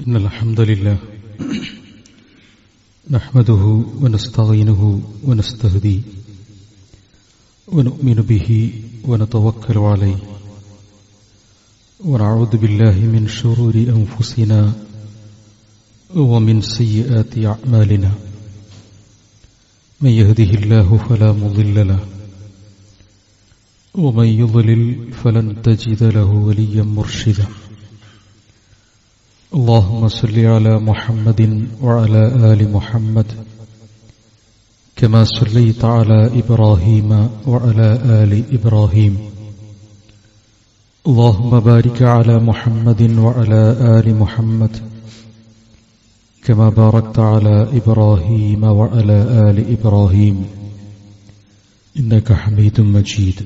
إن الحمد لله نحمده ونستعينه ونستهديه ونؤمن به ونتوكل عليه ونعوذ بالله من شرور أنفسنا ومن سيئات أعمالنا من يهده الله فلا مضل له ومن يضلل فلن تجد له وليا مرشدا اللهم صل على محمد وعلى آل محمد كما صليت على إبراهيم وعلى آل إبراهيم اللهم بارك على محمد وعلى آل محمد كما باركت على إبراهيم وعلى آل إبراهيم إنك حميد مجيد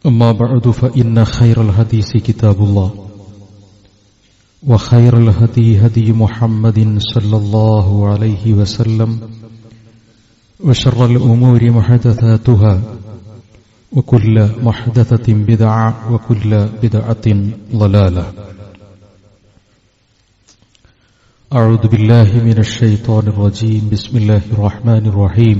أما بعد فإن خير الحديث كتاب الله وخير الهدي هدي محمد صلى الله عليه وسلم وشر الأمور محدثاتها وكل محدثة بدعة وكل بدعة ضلالة أعوذ بالله من الشيطان الرجيم بسم الله الرحمن الرحيم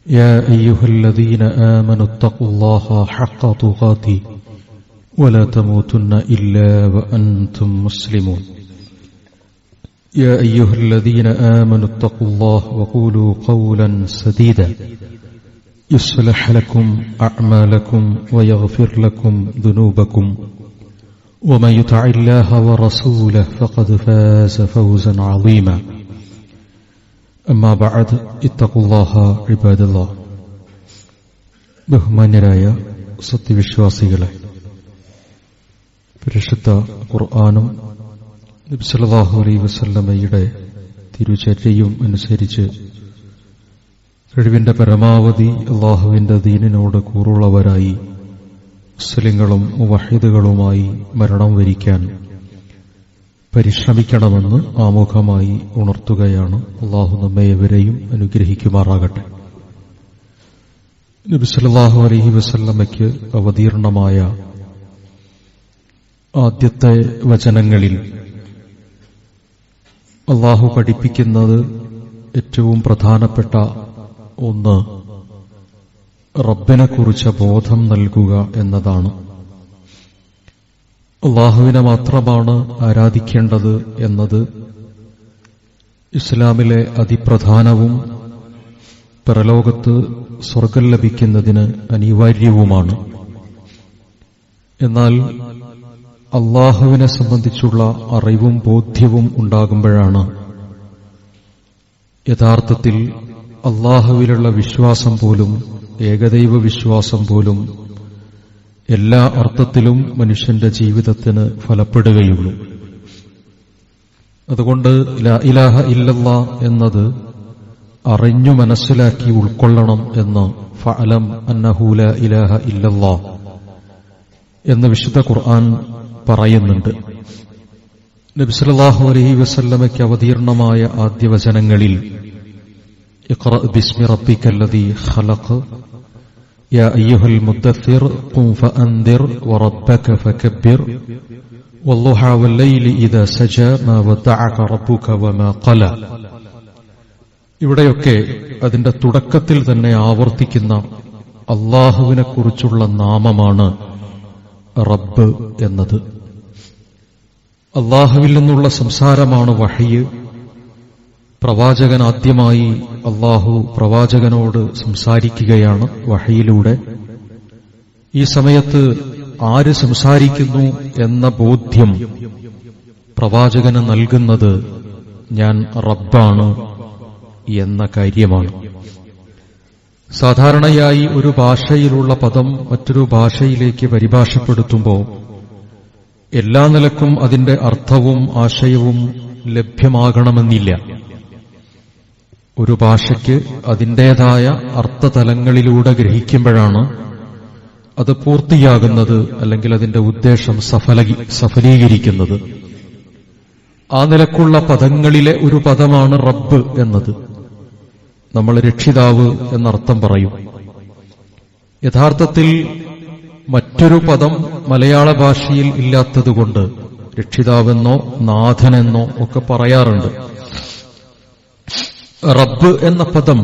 يا أيها الذين آمنوا اتقوا الله حق تقاته ولا تموتن إلا وأنتم مسلمون يا أيها الذين آمنوا اتقوا الله وقولوا قولا سديدا يصلح لكم أعمالكم ويغفر لكم ذنوبكم ومن يطع الله ورسوله فقد فاز فوزا عظيما أما بعد اتقوا الله عباد الله ബഹുമാന്യരായ സത്യവിശ്വാസികളെ, പരിശുദ്ധ ഖുർആനും നബി സല്ലല്ലാഹു അലൈഹി വസല്ലമയുടെ തിരുചര്യയും അനുസരിച്ച് കഴിവിന്റെ പരമാവധി അല്ലാഹുവിന്റെ ദീനിനോട് കൂറുള്ളവരായി മുസ്ലിങ്ങളും മുവഹിദുകളുമായി മരണം വരിക്കാൻ പരിശ്രമിക്കണമെന്ന് ആമുഖമായി ഉണർത്തുകയാണ്. അല്ലാഹു നമ്മേവരെയും അനുഗ്രഹിക്കുമാറാകട്ടെ. നബി സല്ലല്ലാഹു അലൈഹി വസല്ലമയ്ക്ക് അവതീർണമായ ആദ്യത്തെ വചനങ്ങളിൽ അല്ലാഹു പഠിപ്പിക്കുന്നത് ഏറ്റവും പ്രധാനപ്പെട്ട ഒന്ന് റബ്ബിനെക്കുറിച്ച് ബോധം നൽകുക എന്നതാണ്. അല്ലാഹുവിനെ മാത്രമാണ് ആരാധിക്കേണ്ടത് എന്നത് ഇസ്ലാമിലെ അതിപ്രധാനവും പരലോകത്ത് സ്വർഗ്ഗം ലഭിക്കുന്നതിന് അനിവാര്യവുമാണ്. എന്നാൽ അല്ലാഹുവിനെ സംബന്ധിച്ചുള്ള അറിവും ബോധ്യവും ഉണ്ടാകുമ്പോഴാണ് യഥാർത്ഥത്തിൽ അല്ലാഹുവിലുള്ള വിശ്വാസം പോലും, ഏകദൈവ വിശ്വാസം പോലും എല്ലാ അർത്ഥത്തിലും മനുഷ്യന്റെ ജീവിതത്തിന് ഫലപ്പെടുകയുള്ളൂ. അതുകൊണ്ട് ലാ ഇലാഹ ഇല്ലല്ലാഹ് എന്നത് അറിഞ്ഞു മനസ്സിലാക്കി ഉൾക്കൊള്ളണം എന്ന് ഫഅലം അന്നഹു ലാ ഇലാഹ ഇല്ലല്ലാഹ് എന്ന് വിശുദ്ധ ഖുർആൻ പറയുന്നുണ്ട്. നബി സല്ലല്ലാഹു അലൈഹി വസല്ലമയ്ക്ക് അവതീർണമായ ആദ്യ വചനങ്ങളിൽ ഇഖ്റ ബിസ്മി റബ്ബിക്കല്ലദീ ഖലഖ് യാ അയ്യുഹൽ മുദ്ദസ്സിർ ഖും ഫഅൻദിർ വറബ്ബക ഫകബ്ബിർ വദ്ദുഹാ വല്ലൈലി ഇദാ സജാ മാ വദ്ദഅക റബ്ബുക വമാ ഖല. ഇവിടെയൊക്കെ അതിന്റെ തുടക്കത്തിൽ തന്നെ ആവർത്തിക്കുന്ന അല്ലാഹുവിനെക്കുറിച്ചുള്ള നാമമാണ് റബ്ബ് എന്നത്. അല്ലാഹുവിൽ നിന്നുള്ള സംസാരമാണ് വഹയ്യ്. പ്രവാചകൻ ആദ്യമായി അല്ലാഹു പ്രവാചകനോട് സംസാരിക്കുകയാണ് വഹയിലൂടെ. ഈ സമയത്ത് ആര് സംസാരിക്കുന്നു എന്ന ബോധ്യം പ്രവാചകന് നൽകുന്നത് ഞാൻ റബ്ബാണ് എന്ന കാര്യമാണ്. സാധാരണയായി ഒരു ഭാഷയിലുള്ള പദം മറ്റൊരു ഭാഷയിലേക്ക് പരിഭാഷപ്പെടുത്തുമ്പോൾ എല്ലാ നിലക്കും അതിന്റെ അർത്ഥവും ആശയവും ലഭ്യമാകണമെന്നില്ല. ഒരു ഭാഷയ്ക്ക് അതിൻ്റെതായ അർത്ഥതലങ്ങളിലൂടെ ഗ്രഹിക്കുമ്പോഴാണ് അത് പൂർത്തിയാകുന്നത്, അല്ലെങ്കിൽ അതിന്റെ ഉദ്ദേശം സഫലീകരിക്കുന്നത്. ആ നിലക്കുള്ള പദങ്ങളിലെ ഒരു പദമാണ് റബ്ബ് എന്നത്. നമ്മൾ രക്ഷിതാവ് എന്നർത്ഥം പറയും. യഥാർത്ഥത്തിൽ മറ്റൊരു പദം മലയാള ഭാഷയിൽ ഇല്ലാത്തതുകൊണ്ട് രക്ഷിതാവെന്നോ നാഥനെന്നോ ഒക്കെ പറയാറുണ്ട്. റബ്ബ് എന്ന പദം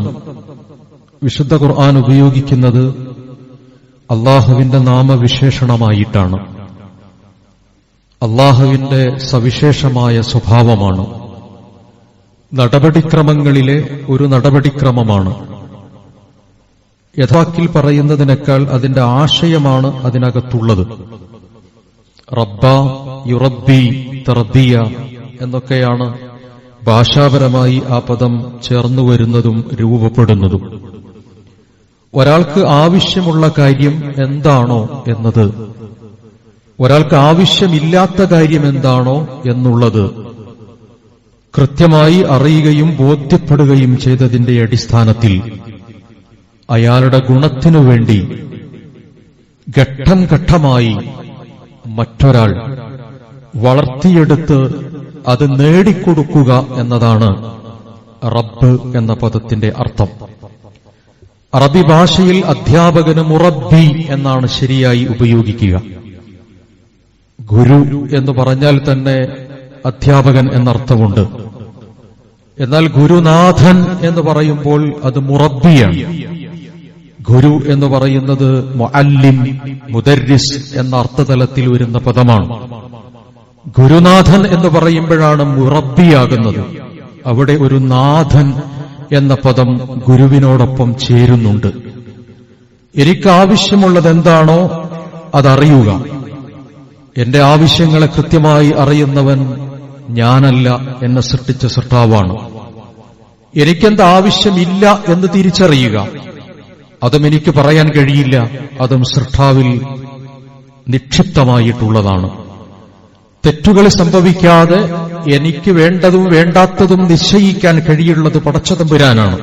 വിശുദ്ധ ഖുർആൻ ഉപയോഗിക്കുന്നത് അള്ളാഹുവിന്റെ നാമവിശേഷണമായിട്ടാണ്. അള്ളാഹുവിന്റെ സവിശേഷമായ സ്വഭാവമാണ്. നടപടിക്രമങ്ങളിലെ ഒരു നടപടിക്രമമാണ്. യഥാക്കിൽ പറയുന്നതിനേക്കാൾ അതിന്റെ ആശയമാണ് അതിനകത്തുള്ളത്. റബ്ബ, യുറബ്ബി, തർബിയ എന്നൊക്കെയാണ് ഭാഷാപരമായി ആ പദം ചേർന്നു വരുന്നതും രൂപപ്പെടുന്നതും. ഒരാൾക്ക് ആവശ്യമുള്ള കാര്യം എന്താണോ എന്നത്, ഒരാൾക്ക് ആവശ്യമില്ലാത്ത കാര്യം എന്താണോ എന്നുള്ളത് കൃത്യമായി അറിയുകയും ബോധ്യപ്പെടുകയും ചെയ്തതിന്റെ അടിസ്ഥാനത്തിൽ അയാളുടെ ഗുണത്തിനു വേണ്ടി ഘട്ടം ഘട്ടമായി മറ്റൊരാൾ വളർത്തിയെടുത്ത് അത് നേടിക്കൊടുക്കുക എന്നതാണ് റബ്ബ് എന്ന പദത്തിന്റെ അർത്ഥം. അറബി ഭാഷയിൽ അധ്യാപകന് മുറബ്ബി എന്നാണ് ശരിയായി ഉപയോഗിക്കുക. ഗുരു എന്ന് പറഞ്ഞാൽ തന്നെ അധ്യാപകൻ എന്നർത്ഥമുണ്ട്. എന്നാൽ ഗുരുനാഥൻ എന്ന് പറയുമ്പോൾ അത് മുറബ്ബിയാണ്. ഗുരു എന്ന് പറയുന്നത് മുഅല്ലിം, മുദർരിസ് എന്ന അർത്ഥതലത്തിൽ വരുന്ന പദമാണ്. ഗുരുനാഥൻ എന്ന് പറയുമ്പോഴാണ് മുറബ്ബിയാകുന്നത്. അവിടെ ഒരു നാഥൻ എന്ന പദം ഗുരുവിനോടൊപ്പം ചേരുന്നുണ്ട്. എനിക്ക് ആവശ്യമുള്ളത് എന്താണോ അതറിയുക. എന്റെ ആവശ്യങ്ങളെ കൃത്യമായി അറിയുന്നവൻ ഞാനല്ല, എന്നെ സൃഷ്ടിച്ച സൃഷ്ടാവാണ്. എനിക്കെന്ത് ആവശ്യമില്ല എന്ന് തിരിച്ചറിയുക. അതും എനിക്ക് പറയാൻ കഴിയില്ല, അതും സൃഷ്ടാവിൽ നിക്ഷിപ്തമായിട്ടുള്ളതാണ്. തെറ്റുകൾ സംഭവിക്കാതെ എനിക്ക് വേണ്ടതും വേണ്ടാത്തതും നിശ്ചയിക്കാൻ കഴിയുള്ളത് പടച്ചതമ്പുരാനാണ്.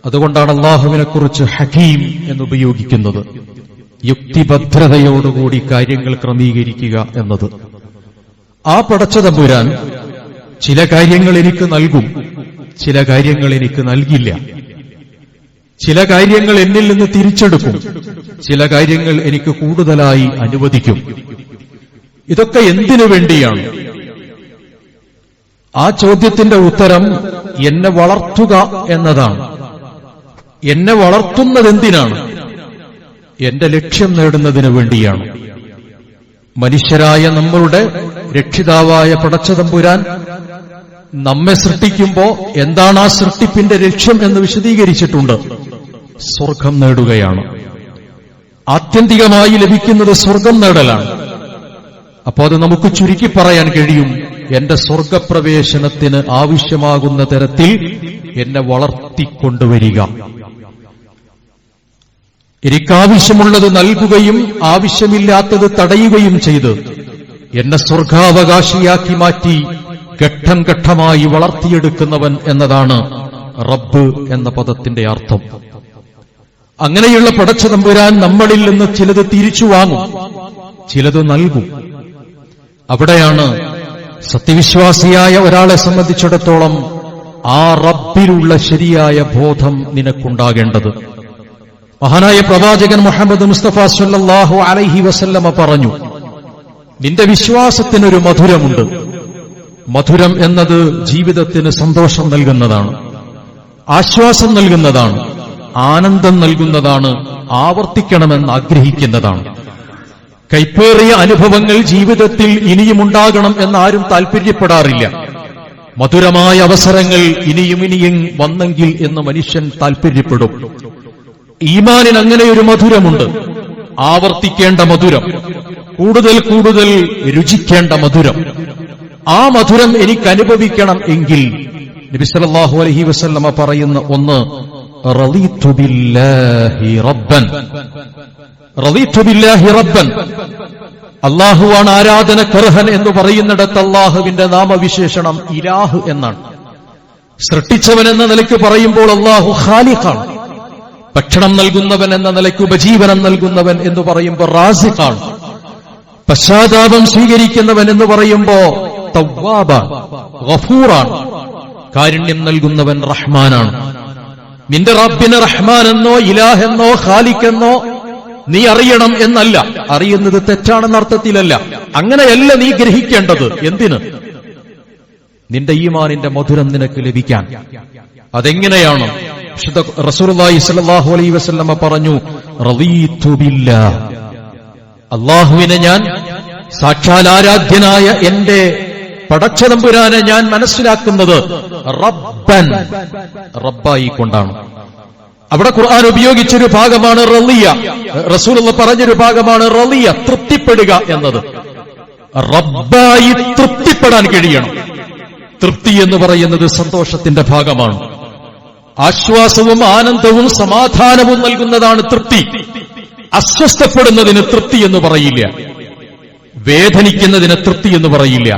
അതുകൊണ്ടാണ് അല്ലാഹുവിനെക്കുറിച്ച് ഹകീം എന്നുപയോഗിക്കുന്നത്. യുക്തിഭദ്രതയോടുകൂടി കാര്യങ്ങൾ ക്രമീകരിക്കുക എന്നത്. ആ പടച്ചതമ്പുരാൻ ചില കാര്യങ്ങൾ എനിക്ക് നൽകും, ചില കാര്യങ്ങൾ എനിക്ക് നൽകില്ല. ചില കാര്യങ്ങൾ എന്നിൽ നിന്ന് തിരിച്ചെടുക്കും, ചില കാര്യങ്ങൾ എനിക്ക് കൂടുതലായി അനുവദിക്കും. ഇതൊക്കെ എന്തിനു വേണ്ടിയാണ്? ആ ചോദ്യത്തിന്റെ ഉത്തരം എന്നെ വളർത്തുക എന്നതാണ്. എന്നെ വളർത്തുന്നതെന്തിനാണ്? എന്റെ ലക്ഷ്യം നേടുന്നതിനു വേണ്ടിയാണ്. മനുഷ്യരായ നമ്മളുടെ രക്ഷിതാവായ പടച്ചതമ്പുരാൻ നമ്മെ സൃഷ്ടിക്കുമ്പോ എന്താണ് ആ സൃഷ്ടിപ്പിന്റെ ലക്ഷ്യം എന്ന് വിശദീകരിച്ചിട്ടുണ്ട്. സ്വർഗം നേടുകയാണ്. ആത്യന്തികമായി ലഭിക്കുന്നത് സ്വർഗം നേടലാണ്. അപ്പോ അത് നമുക്ക് ചുരുക്കി പറയാൻ കഴിയും, എന്റെ സ്വർഗപ്രവേശനത്തിന് ആവശ്യമാകുന്ന തരത്തിൽ എന്നെ വളർത്തിക്കൊണ്ടുവരിക. എനിക്കാവശ്യമുള്ളത് നൽകുകയും ആവശ്യമില്ലാത്തത് തടയുകയും ചെയ്ത് എന്നെ സ്വർഗാവകാശിയാക്കി മാറ്റി ഘട്ടം ഘട്ടമായി വളർത്തിയെടുക്കുന്നവൻ എന്നതാണ് റബ്ബ് എന്ന പദത്തിന്റെ അർത്ഥം. അങ്ങനെയുള്ള പടച്ചതമ്പുരാൻ നമ്മളിൽ നിന്ന് ചിലത് തിരിച്ചു വാങ്ങും, ചിലത് നൽകും. അവിടെയാണ് സത്യവിശ്വാസിയായ ഒരാളെ സംബന്ധിച്ചിടത്തോളം ആ റബ്ബിലുള്ള ശരിയായ ബോധം നിനക്കുണ്ടാകേണ്ടത്. മഹാനായ പ്രവാചകൻ മുഹമ്മദ് മുസ്തഫ സല്ലല്ലാഹു അലൈഹി വസല്ലമ പറഞ്ഞു, നിന്റെ വിശ്വാസത്തിനൊരു മധുരമുണ്ട്. മധുരം എന്നത് ജീവിതത്തിന് സന്തോഷം നൽകുന്നതാണ്, ആശ്വാസം നൽകുന്നതാണ്, ആനന്ദം നൽകുന്നതാണ്, ആവർത്തിക്കണമെന്ന് ആഗ്രഹിക്കുന്നതാണ്. കൈപ്പേറിയ അനുഭവങ്ങൾ ജീവിതത്തിൽ ഇനിയുമുണ്ടാകണം എന്നാരും താൽപര്യപ്പെടാറില്ല. മധുരമായ അവസരങ്ങൾ ഇനിയും വന്നെങ്കിൽ എന്ന് മനുഷ്യൻ താൽപര്യപ്പെടും. ഈമാനിന് അങ്ങനെയൊരു മധുരമുണ്ട്, ആവർത്തിക്കേണ്ട മധുരം, കൂടുതൽ കൂടുതൽ രുചിക്കേണ്ട മധുരം. ആ മധുരം എനിക്ക് അനുഭവിക്കണം എങ്കിൽ നബി സല്ലല്ലാഹു അലൈഹി വസല്ലമ പറയുന്ന ഒന്ന്, റളീതു ബില്ലാഹി റബ്ബൻ. റളീതു ബില്ലാഹി റബ്ബൻ, അല്ലാഹുവാണ് ആരാധനക്കർഹൻ എന്ന് പറയുന്നിടത്ത് അല്ലാഹുവിന്റെ നാമവിശേഷണം ഇലാഹ് എന്നാണ്. സൃഷ്ടിച്ചവൻ എന്ന നിലയ്ക്ക് പറയുമ്പോൾ അല്ലാഹു ഖാലിഖാണ്. ഭക്ഷണം നൽകുന്നവൻ എന്ന നിലയ്ക്ക് ഉപജീവനം നൽകുന്നവൻ എന്ന് പറയുമ്പോൾ റാസിഖാണ്. പശ്ചാത്താപം സ്വീകരിക്കുന്നവൻ എന്ന് പറയുമ്പോ തവ്വാബാണ്, ഗഫൂറാണ്. കാരുണ്യം നൽകുന്നവൻ റഹ്മാനാണ്. നിന്റെ റബ്ബിനെ റഹ്മാൻ എന്നോ ഇലാഹെന്നോ ഖാലിഖെന്നോ നീ അറിയണം എന്നല്ല, അറിയുന്നത് തെറ്റാണെന്ന അർത്ഥത്തിലല്ല. അങ്ങനെയല്ല നീ ഗ്രഹിക്കേണ്ടത്. എന്തിന്? നിന്റെ ഈമാനിന്റെ മധുരം നിനക്ക് ലഭിക്കാൻ. അതെങ്ങനെയാണ്? റസൂലുള്ളാഹി സ്വല്ലല്ലാഹു അലൈഹി വസല്ലമ പറഞ്ഞു, റളീതു ബില്ലാഹ്, അല്ലാഹുവിനെ ഞാൻ സാക്ഷാൽ ആരാധ്യനായ എന്റെ പടച്ചതമ്പുരാനെ ഞാൻ മനസ്സിലാക്കുന്നത് റബ്ബൻ, റബ്ബായി കൊണ്ടാണ്. അവിടെ ഖുർആൻ ഉപയോഗിച്ചൊരു ഭാഗമാണ് റളിയ. റസൂലുള്ളാഹി പറഞ്ഞൊരു ഭാഗമാണ് റളിയ, തൃപ്തിപ്പെടുക എന്നത്. റബ്ബായി തൃപ്തിപ്പെടാൻ കഴിയണം. തൃപ്തി എന്ന് പറയുന്നത് സന്തോഷത്തിന്റെ ഭാഗമാണ്. ആശ്വാസവും ആനന്ദവും സമാധാനവും നൽകുന്നതാണ് തൃപ്തി. അസ്വസ്ഥപ്പെടുന്നതിന് തൃപ്തി എന്ന് പറയില്ല, വേദനിക്കുന്നതിന് തൃപ്തി എന്ന് പറയില്ല,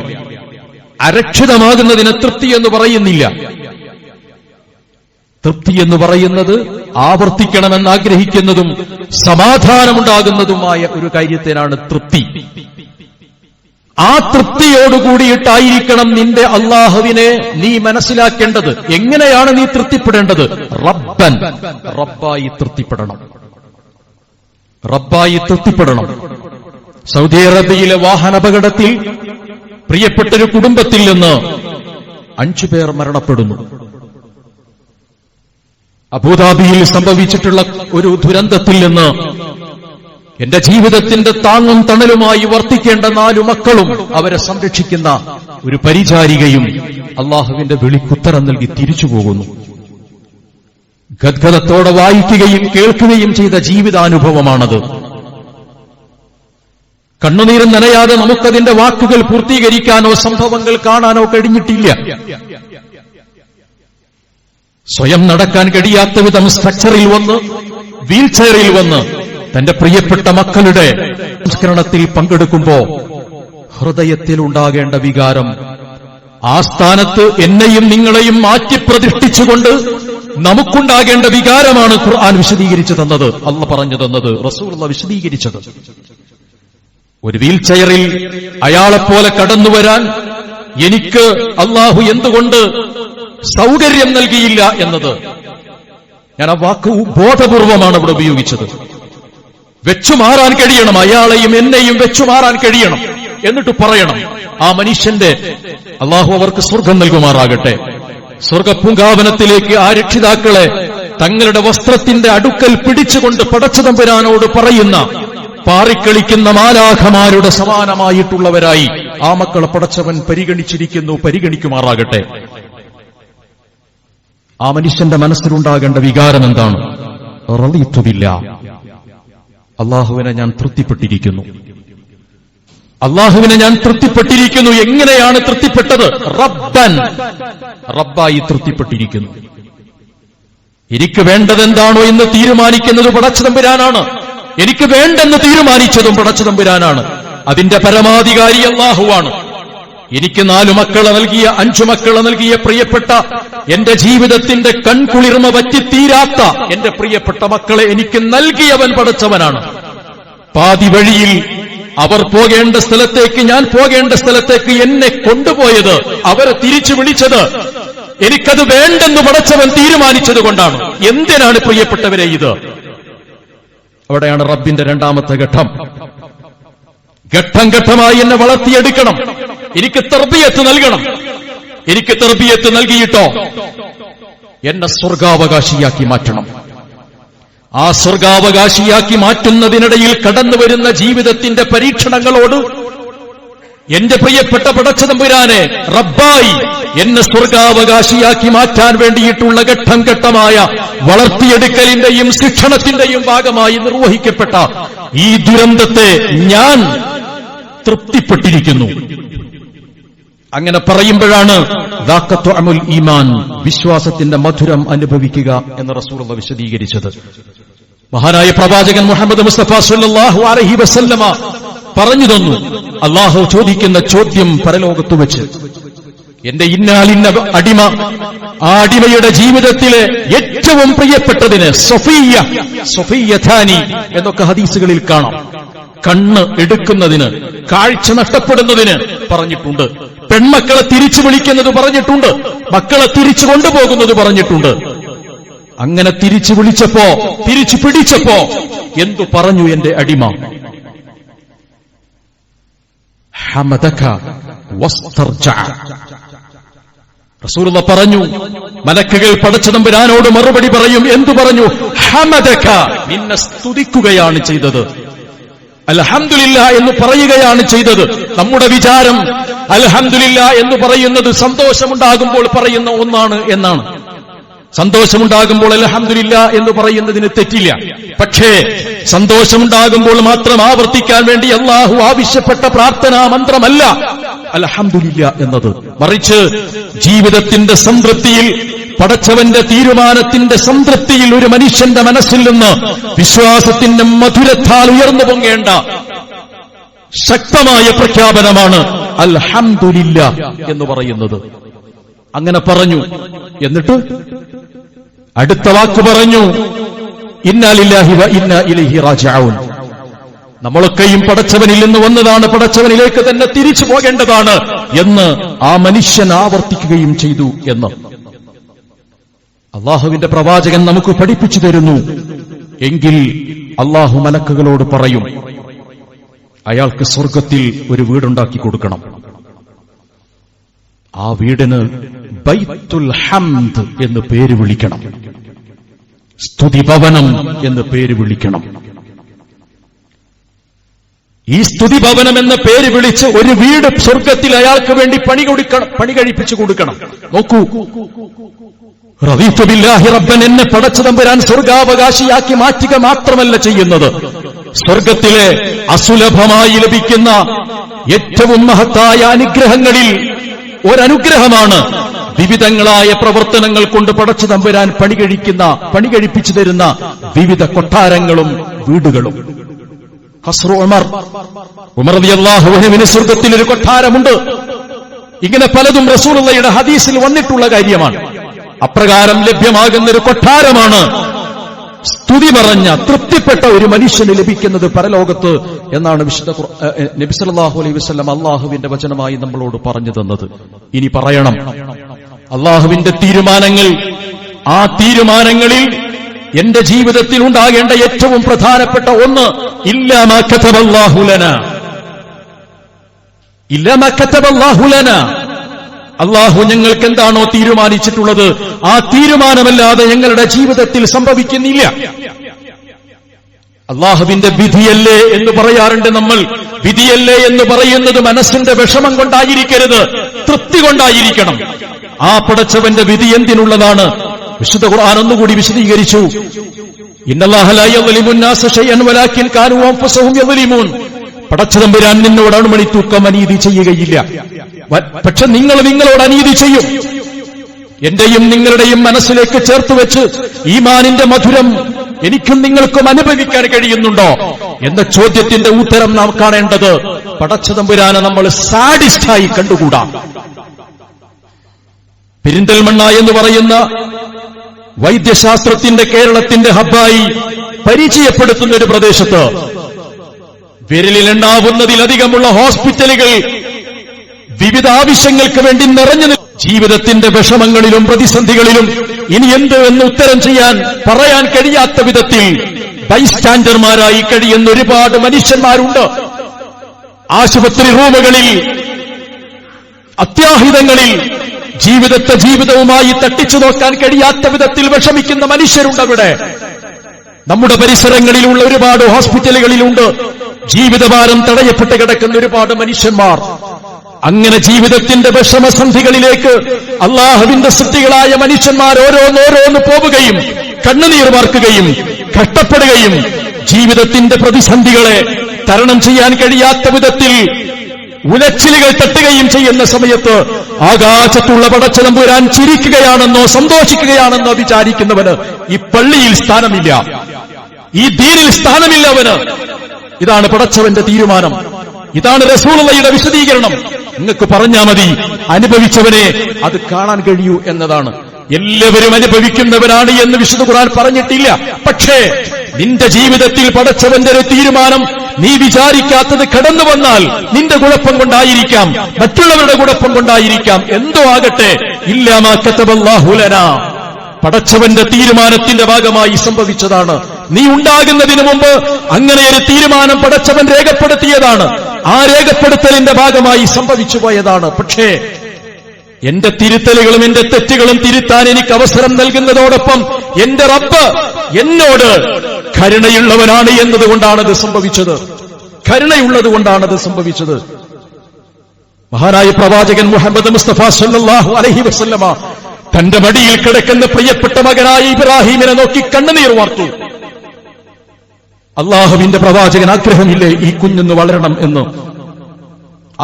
അരക്ഷിതമാകുന്നതിന് തൃപ്തി എന്ന് പറയുന്നില്ല. തൃപ്തി എന്ന് പറയുന്നത് ആവർത്തിക്കണമെന്ന് ആഗ്രഹിക്കുന്നതും സമാധാനമുണ്ടാകുന്നതുമായ ഒരു കാര്യത്തിനാണ് തൃപ്തി. ആ തൃപ്തിയോടുകൂടിയിട്ടായിരിക്കണം നിന്റെ അല്ലാഹുവിനെ നീ മനസ്സിലാക്കേണ്ടത്. എങ്ങനെയാണ് നീ തൃപ്തിപ്പെടേണ്ടത്? റബ്ബൻ, റബ്ബായി തൃപ്തിപ്പെടണം. റബ്ബായി തൃപ്തിപ്പെടണം. സൗദി അറേബ്യയിലെ വാഹനാപകടത്തിൽ പ്രിയപ്പെട്ടൊരു കുടുംബത്തിൽ നിന്ന് 5 പേർ മരണപ്പെടുന്നു. അബൂദാബിയിൽ സംഭവിച്ചിട്ടുള്ള ഒരു ദുരന്തത്തിൽ നിന്ന് എന്റെ ജീവിതത്തിന്റെ താങ്ങും തണലുമായി വർത്തിക്കേണ്ട 4 മക്കളും അവരെ സംരക്ഷിക്കുന്ന ഒരു പരിചാരികയും അള്ളാഹുവിന്റെ വിളിക്കുത്തരം നൽകി തിരിച്ചുപോകുന്നു. ഗദ്ഗദത്തോടെ വായിക്കുകയും കേൾക്കുകയും ചെയ്ത ജീവിതാനുഭവമാണത്. കണ്ണുനീരും നനയാതെ നമുക്കതിന്റെ വാക്കുകൾ പൂർത്തീകരിക്കാനോ സംഭവങ്ങൾ കാണാനോ കഴിഞ്ഞിട്ടില്ല. സ്വയം നടക്കാൻ കഴിയാത്ത വിധം സ്ട്രക്ചറിൽ വന്ന്, വീൽ ചെയറിൽ വന്ന് തന്റെ പ്രിയപ്പെട്ട മക്കളുടെ സംസ്കരണത്തിൽ പങ്കെടുക്കുമ്പോ ഹൃദയത്തിൽ ഉണ്ടാകേണ്ട വികാരം, ആ സ്ഥാനത്ത് എന്നെയും നിങ്ങളെയും മാറ്റി പ്രതിഷ്ഠിച്ചുകൊണ്ട് നമുക്കുണ്ടാകേണ്ട വികാരമാണ് ഖുർആൻ വിശദീകരിച്ചു തന്നത്, അല്ലാഹു പറഞ്ഞു തന്നത്, റസൂലുള്ളാഹി വിശദീകരിച്ചത്. ഒരു വീൽ ചെയറിൽ അയാളെപ്പോലെ കടന്നുവരാൻ എനിക്ക് അല്ലാഹു എന്തുകൊണ്ട് സൗകര്യം നൽകിയില്ല എന്നത്, ഞാൻ ആ വാക്ക് ബോധപൂർവമാണ് ഇവിടെ ഉപയോഗിച്ചത്. വെച്ചുമാറാൻ കഴിയണം, അയാളെയും എന്നെയും വെച്ചുമാറാൻ കഴിയണം. എന്നിട്ട് പറയണം, ആ മനുഷ്യന്റെ അല്ലാഹു അവർക്ക് സ്വർഗം നൽകുമാറാകട്ടെ. സ്വർഗപൂങ്കാവനത്തിലേക്ക് ആ രക്ഷിതാക്കളെ തങ്ങളുടെ വസ്ത്രത്തിന്റെ അടുക്കൽ പിടിച്ചുകൊണ്ട് പടച്ചതമ്പുരാനോട് പറയുന്ന, പാറിക്കളിക്കുന്ന മാലാഖമാരുടെ സമാനമായിട്ടുള്ളവരായി ആ മക്കളെ പടച്ചവൻ പരിഗണിച്ചിരിക്കുന്നു, പരിഗണിക്കുമാറാകട്ടെ. ആ മനുഷ്യന്റെ മനസ്സിലുണ്ടാകേണ്ട വികാരം എന്താണ്? റളീതു ബില്ലാഹ്, അല്ലാഹുവിനെ ഞാൻ തൃപ്തിപ്പെട്ടിരിക്കുന്നു, അല്ലാഹുവിനെ ഞാൻ തൃപ്തിപ്പെട്ടിരിക്കുന്നു. എങ്ങനെയാണ് തൃപ്തിപ്പെട്ടത്? റബ്ബൻ, റബ്ബായി തൃപ്തിപ്പെട്ടിരിക്കുന്നു. എനിക്ക് വേണ്ടതെന്താണോ എന്ന് തീരുമാനിക്കുന്നത് പടച്ചതമ്പുരാനാണ്. എനിക്ക് വേണ്ടെന്ന് തീരുമാനിച്ചതും പടച്ചതമ്പുരാനാണ്. അതിന്റെ പരമാധികാരി അല്ലാഹുവാണ്. എനിക്ക് 4 മക്കളെ നൽകിയ, 5 മക്കളെ നൽകിയ പ്രിയപ്പെട്ട എന്റെ ജീവിതത്തിന്റെ കൺകുളിർമ പറ്റിത്തീരാത്ത എന്റെ പ്രിയപ്പെട്ട മക്കളെ എനിക്ക് നൽകിയവൻ പടച്ചവനാണ്. പാതി വഴിയിൽ അവർ പോകേണ്ട സ്ഥലത്തേക്ക്, ഞാൻ പോകേണ്ട സ്ഥലത്തേക്ക് എന്നെ കൊണ്ടുപോയത്, അവരെ തിരിച്ചു വിളിച്ചത് എനിക്കത് വേണ്ടെന്ന് പടച്ചവൻ തീരുമാനിച്ചതുകൊണ്ടാണ്. എന്തിനാണ് പ്രിയപ്പെട്ടവരെ ഇത്? അവിടെയാണ് റബ്ബിന്റെ 2ാമത്തെ ഘട്ടം. ഘട്ടം ഘട്ടമായി എന്നെ വളർത്തിയെടുക്കണം, എനിക്ക് തർബിയത്ത് നൽകണം. എനിക്ക് തർബിയത്ത് നൽകിയിട്ടോ എന്നെ സ്വർഗാവകാശിയാക്കി മാറ്റണം. ആ സ്വർഗാവകാശിയാക്കി മാറ്റുന്നതിനിടയിൽ കടന്നുവരുന്ന ജീവിതത്തിന്റെ പരീക്ഷണങ്ങളോട് എന്റെ പ്രിയപ്പെട്ട പടച്ചതമ്പുരാനെ റബ്ബായി എന്നെ സ്വർഗാവകാശിയാക്കി മാറ്റാൻ വേണ്ടിയിട്ടുള്ള ഘട്ടം ഘട്ടമായ വളർത്തിയെടുക്കലിന്റെയും ശിക്ഷണത്തിന്റെയും ഭാഗമായി നിർവഹിക്കപ്പെട്ട ഈ ദുരന്തത്തെ ഞാൻ തൃപ്തിപ്പെട്ടിരിക്കുന്നു. അങ്ങനെ പറയുമ്പോഴാണ് ദാഖത്തു അമുൽ ഈമാൻ, വിശ്വാസത്തിന്റെ മധുരം അനുഭവിക്കുക എന്ന് റസൂലുള്ളാഹി വിശദീകരിച്ചത്. മഹാനായ പ്രവാചകൻ മുഹമ്മദ് മുസ്തഫ സല്ലല്ലാഹു അലൈഹി വസല്ലമ പറഞ്ഞു തന്നു, അല്ലാഹു ചോദിക്കുന്ന ചോദ്യം പരലോകത്ത് വെച്ച്, എന്റെ ഇന്നാലിന്ന അടിമ, ആ അടിമയുടെ ജീവിതത്തിലെ ഏറ്റവും പ്രിയപ്പെട്ടതിന് സൊഫിയ്യഥാനി എന്നൊക്കെ ഹദീസുകളിൽ കാണാം. കണ്ണ് എടുക്കുന്നതിന്, കാഴ്ച നഷ്ടപ്പെടുന്നതിന് പറഞ്ഞിട്ടുണ്ട്. പെൺമക്കളെ തിരിച്ചു വിളിക്കുന്നത് പറഞ്ഞിട്ടുണ്ട്. മക്കളെ തിരിച്ചു കൊണ്ടുപോകുന്നത് പറഞ്ഞിട്ടുണ്ട്. അങ്ങനെ തിരിച്ചു വിളിച്ചപ്പോ, തിരിച്ചു പിടിച്ചപ്പോ എന്തു പറഞ്ഞു എന്റെ അടിമ? ഹമദക വസ്തർജഅ. റസൂലുള്ള പറഞ്ഞു, മലക്കുകൾ പടച്ചതമ്പുരാനോട് മറുപടി പറയും. എന്തു പറഞ്ഞു? ഹമദക, നിന്നെ സ്തുതിക്കുകയാണ് ചെയ്തത്, അൽഹംദുലില്ലാ എന്ന് പറയുകയാണ് ചെയ്തത്. നമ്മുടെ വിചാരം അൽഹംദുലില്ലാ എന്ന് പറയുന്നത് സന്തോഷമുണ്ടാകുമ്പോൾ പറയുന്ന ഒന്നാണ് എന്നാണ്. സന്തോഷമുണ്ടാകുമ്പോൾ അൽഹംദുലില്ലാ എന്ന് പറയുന്നതിന് തെറ്റില്ല. പക്ഷേ സന്തോഷമുണ്ടാകുമ്പോൾ മാത്രം ആവർത്തിക്കാൻ വേണ്ടി അല്ലാഹു ആവശ്യപ്പെട്ട പ്രാർത്ഥനാ മന്ത്രമല്ല അൽഹംദുലില്ലാ എന്നത്. മറിച്ച് ജീവിതത്തിന്റെ സംതൃപ്തിയിൽ, പടച്ചവന്റെ തീരുമാനത്തിന്റെ സംതൃപ്തിയിൽ ഒരു മനുഷ്യന്റെ മനസ്സിൽ നിന്ന് വിശ്വാസത്തിന്റെ മധുരത്താൽ ഉയർന്നു പൊങ്ങേണ്ട ശക്തമായ പ്രഖ്യാപനമാണ് അൽഹംദുലില്ലാ എന്ന് പറയുന്നത്. അങ്ങനെ പറഞ്ഞു. എന്നിട്ട് അടുത്ത വാക്ക് പറഞ്ഞു, ഇന്നാ ലില്ലാഹി വ ഇന്നാ ഇലൈഹി റാജിഊൻ. നമ്മളൊക്കെയും പടച്ചവനിൽ നിന്ന് വന്നതാണ്, പടച്ചവനിലേക്ക് തന്നെ തിരിച്ചു പോകേണ്ടതാണ് എന്ന് ആ മനുഷ്യൻ ആവർത്തിക്കുകയും ചെയ്തു എന്ന് അള്ളാഹുവിന്റെ പ്രവാചകൻ നമുക്ക് പഠിപ്പിച്ചു തരുന്നു. എങ്കിൽ അള്ളാഹു മലക്കുകളോട് പറയും, അയാൾക്ക് സ്വർഗത്തിൽ ഒരു വീടുണ്ടാക്കി കൊടുക്കണം. ആ വീടിന് ബൈത്തുൽ ഹംദ് എന്ന് പേര് വിളിക്കണം, സ്തുതിഭവനം എന്ന് പേര് വിളിക്കണം. ഈ സ്തുതിഭവനം എന്ന പേര് വിളിച്ച് ഒരു വീട് സ്വർഗത്തിൽ അയാൾക്ക് വേണ്ടി പണി കഴിപ്പിച്ചു കൊടുക്കണം. നോക്കൂ, റളീതു ബില്ലാഹി റബ്ബൻ, എന്നെ പടച്ചതമ്പുരാൻ സ്വർഗാവകാശിയാക്കി മാറ്റുക മാത്രമല്ല ചെയ്യുന്നത്, സ്വർഗത്തിലെ അസുലഭമായി ലഭിക്കുന്ന ഏറ്റവും മഹത്തായ അനുഗ്രഹങ്ങളിൽ ഒരനുഗ്രഹമാണ് വിവിധങ്ങളായ പ്രവർത്തനങ്ങൾ കൊണ്ട് പടച്ചതമ്പുരാൻ പണി കഴിപ്പിച്ചു തരുന്ന വിവിധ കൊട്ടാരങ്ങളും വീടുകളും. ഖസ്റു ഉമർ റളിയല്ലാഹു അൻഹുവിന് സ്വർഗത്തിൽ ഒരു കൊട്ടാരമുണ്ട്. ഇങ്ങനെ പലതും റസൂലുള്ളാഹിയുടെ ഹദീസിൽ വന്നിട്ടുള്ള കാര്യമാണ്. അപ്രകാരം ലഭ്യമാകുന്ന ഒരു കൊട്ടാരമാണ് സ്തുതി പറഞ്ഞ തൃപ്തിപ്പെട്ട ഒരു മനുഷ്യന് ലഭിക്കുന്നത് പരലോകത്ത് എന്നാണ് വിശുദ്ധ നബി സല്ലല്ലാഹു അലൈഹി വസല്ലം അള്ളാഹുവിന്റെ വചനമായി നമ്മളോട് പറഞ്ഞു തന്നത്. ഇനി പറയണം, അള്ളാഹുവിന്റെ തീരുമാനങ്ങൾ, ആ തീരുമാനങ്ങളിൽ എന്റെ ജീവിതത്തിൽ ഉണ്ടാകേണ്ട ഏറ്റവും പ്രധാനപ്പെട്ട ഒന്ന് ഇല്ലാ മാ കതബല്ലാഹു ലനാ, ഇല്ലാ മാ കതബല്ലാഹു ലനാ. അള്ളാഹു ഞങ്ങൾക്ക് എന്താണോ തീരുമാനിച്ചിട്ടുള്ളത് ആ തീരുമാനമല്ലാതെ ഞങ്ങളുടെ ജീവിതത്തിൽ സംഭവിക്കുന്നില്ല. അള്ളാഹുവിന്റെ വിധിയല്ലേ എന്ന് പറയാറുണ്ട് നമ്മൾ. വിധിയല്ലേ എന്ന് പറയുന്നത് മനസ്സിന്റെ വിഷമം കൊണ്ടായിരിക്കരുത്, തൃപ്തി കൊണ്ടായിരിക്കണം. ആ പടച്ചവന്റെ വിധി എന്തിനുള്ളതാണ്? വിശുദ്ധ ഖുർആൻ ഒന്നുകൂടി വിശദീകരിച്ചു. ഇന്നല്ലാഹ ലാ യദ്ലിമു നാസ ശൈഅൻ വലാകിൻ കാനൂ അൻഫുസഹും യദ്ലിമൂൻ. പടച്ചതമ്പുരാൻ നിന്നോട് അണുമണി തൂക്കം അനീതി ചെയ്യുകയില്ല, പക്ഷെ നിങ്ങൾ നിങ്ങളോട് അനീതി ചെയ്യും. എന്റെയും നിങ്ങളുടെയും മനസ്സിലേക്ക് ചേർത്ത് വെച്ച് ഈമാനിന്റെ മധുരം എനിക്കും നിങ്ങൾക്കും അനുഭവിക്കാൻ കഴിയുന്നുണ്ടോ എന്ന ചോദ്യത്തിന്റെ ഉത്തരം നാം കാണേണ്ടത് പടച്ചതമ്പുരാനെ നമ്മൾ സാഡിസ്റ്റായി കണ്ടുകൂടാ. പെരിന്തൽമണ്ണ എന്ന് പറയുന്ന വൈദ്യശാസ്ത്രത്തിന്റെ കേരളത്തിന്റെ ഹബ്ബായി പരിചയപ്പെടുത്തുന്ന ഒരു പ്രദേശത്ത് വിരലിലെണ്ണാവുന്നതിലധികമുള്ള ഹോസ്പിറ്റലുകൾ വിവിധ ആവശ്യങ്ങൾക്ക് വേണ്ടി നിറഞ്ഞു ജീവിതത്തിന്റെ വിഷമങ്ങളിലും പ്രതിസന്ധികളിലും ഇനി എന്ത് എന്ന് ഉത്തരം പറയാൻ കഴിയാത്ത വിധത്തിൽ ബൈസ്റ്റാൻഡർമാരായി കഴിയുന്ന ഒരുപാട് മനുഷ്യന്മാരുണ്ട്. ആശുപത്രി റൂമുകളിൽ, അത്യാഹിതങ്ങളിൽ ജീവിതവുമായി തട്ടിച്ചു നോക്കാൻ കഴിയാത്ത വിധത്തിൽ വിഷമിക്കുന്ന മനുഷ്യരുണ്ടവിടെ. നമ്മുടെ പരിസരങ്ങളിലുള്ള ഒരുപാട് ഹോസ്പിറ്റലുകളിലുണ്ട് ജീവിതഭാരം തടയപ്പെട്ട് കിടക്കുന്ന ഒരുപാട് മനുഷ്യന്മാർ. അങ്ങനെ ജീവിതത്തിന്റെ വിഷമസന്ധികളിലേക്ക് അള്ളാഹുവിന്റെ സൃഷ്ടികളായ മനുഷ്യന്മാർ ഓരോന്നോരോന്ന് പോവുകയും കണ്ണുനീർ വാർക്കുകയും കഷ്ടപ്പെടുകയും ജീവിതത്തിന്റെ പ്രതിസന്ധികളെ തരണം ചെയ്യാൻ കഴിയാത്ത വിധത്തിൽ ഉലച്ചിലുകൾ തട്ടുകയും ചെയ്യുന്ന സമയത്ത് ആകാശത്തുള്ള പടച്ചതമ്പുരാൻ ചിരിക്കുകയാണെന്നോ സന്തോഷിക്കുകയാണെന്നോ വിചാരിക്കുന്നവന് ഈ പള്ളിയിൽ സ്ഥാനമില്ല, ഈ ദീനിൽ സ്ഥാനമില്ല അവന്. ഇതാണ് പടച്ചവന്റെ തീരുമാനം, ഇതാണ് റസൂലുള്ളാഹിയുടെ വിശദീകരണം. നിങ്ങൾക്ക് പറഞ്ഞാ മതി, അനുഭവിച്ചവനെ അത് കാണാൻ കഴിയൂ എന്നതാണ്. എല്ലാവരും അനുഭവിക്കുന്നവരാണ് എന്ന് വിശുദ്ധ ഖുർആൻ പറഞ്ഞിട്ടില്ല. പക്ഷേ നിന്റെ ജീവിതത്തിൽ പടച്ചവന്റെ ഒരു തീരുമാനം നീ വിചാരിക്കാത്തത് കടന്നു വന്നാൽ നിന്റെ കുഴപ്പം കൊണ്ടായിരിക്കാം, മറ്റുള്ളവരുടെ കുഴപ്പം കൊണ്ടായിരിക്കാം, എന്തോ ആകട്ടെ, ഇല്ലാ മാ കതബല്ലാഹു ലനാ, പടച്ചവന്റെ തീരുമാനത്തിന്റെ ഭാഗമായി സംഭവിച്ചതാണ് നീ ഉണ്ടാകുന്നതിന് മുമ്പ് അങ്ങനെ ഒരു തീരുമാനം പടച്ചവൻ രേഖപ്പെടുത്തിയതാണ്. ആ രേഖപ്പെടുത്തലിന്റെ ഭാഗമായി സംഭവിച്ചു പോയതാണ്. പക്ഷേ എന്റെ തിരുത്തലുകളും എന്റെ തെറ്റുകളും തിരുത്താൻ എനിക്ക് അവസരം നൽകുന്നതോടൊപ്പം എന്റെ റബ്ബ് എന്നോട് കരുണയുള്ളവനാണ് എന്നതുകൊണ്ടാണത് സംഭവിച്ചത്. കരുണയുള്ളതുകൊണ്ടാണത് സംഭവിച്ചത്. മഹാനായ പ്രവാചകൻ മുഹമ്മദ് മുസ്തഫ സല്ലല്ലാഹു അലൈഹി വസല്ലമ തന്റെ മടിയിൽ കിടക്കുന്ന പ്രിയപ്പെട്ട മകനായ ഇബ്രാഹീമിനെ നോക്കി കണ്ണുനീർ വാർത്തു. അള്ളാഹുവിന്റെ പ്രവാചകൻ ആഗ്രഹമില്ലേ ഈ കുഞ്ഞൊന്ന് വളരണം എന്ന്?